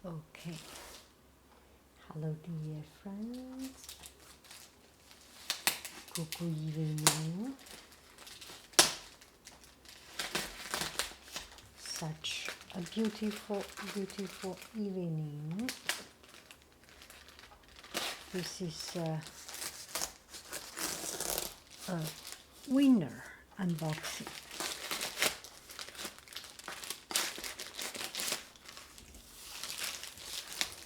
Okay. Hello, dear friends. Good evening. Such a beautiful, beautiful evening. This is a winner unboxing.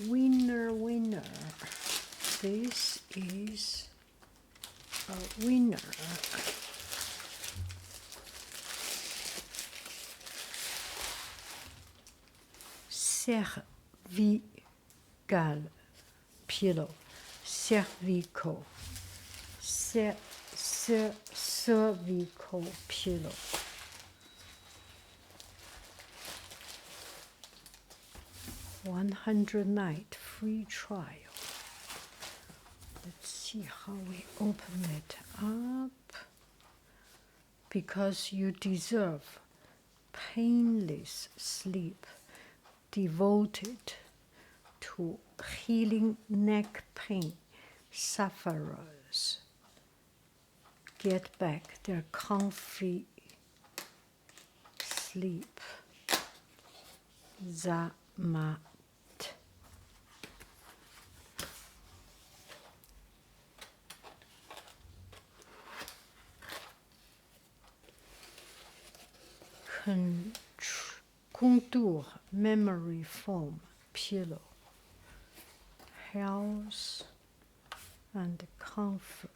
Winner, winner. This is a winner. Cervical pillow. Cervical. Cervical pillow. $100 free trial. Let's see how we open it up. Because you deserve painless sleep devoted to healing neck pain sufferers. Get back their comfy sleep. Zamat. Contour memory foam pillow. Health and comfort.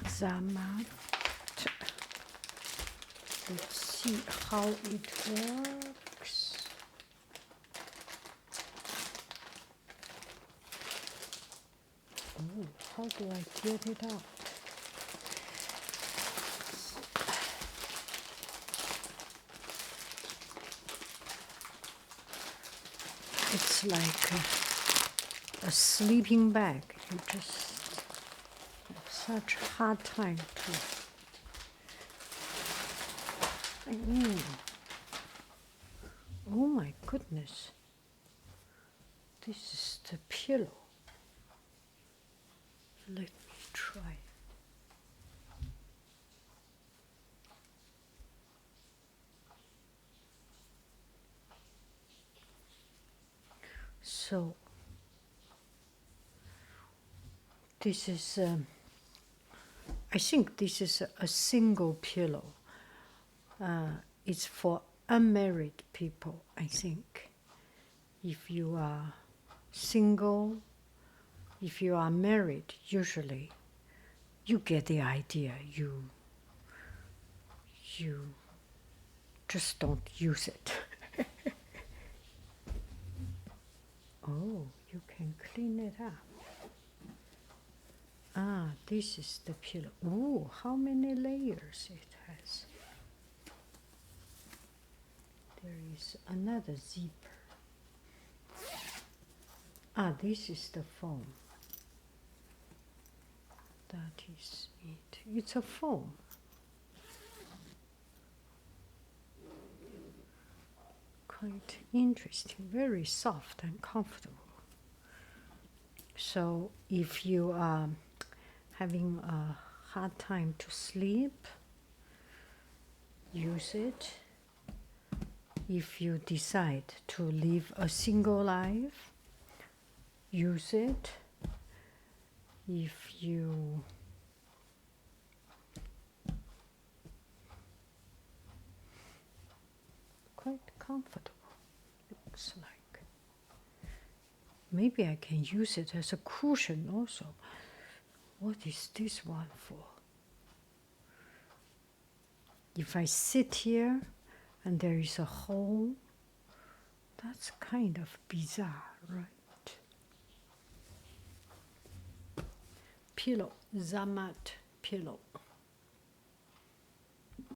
Zamat. Let's see how it works. Oh, how do I get it out? It's like a sleeping bag. You just have such a hard time to. Oh my goodness. This is the pillow. Let me try. So, this is, I think this is a single pillow. It's for unmarried people, I think. If you are single, if you are married, usually you get the idea. You just don't use it. Oh, you can clean it up. Ah, this is the pillow. Oh, how many layers it has. There is another zipper. Ah, this is the foam. That is it. It's a foam. Quite interesting, very soft and comfortable. So if you are having a hard time to sleep, use it. If you decide to live a single life, use it. If you quite comfortable, looks like. Maybe I can use it as a cushion also. What is this one for? If I sit here and there is a hole, that's kind of bizarre, right? Pillow, Zamat pillow.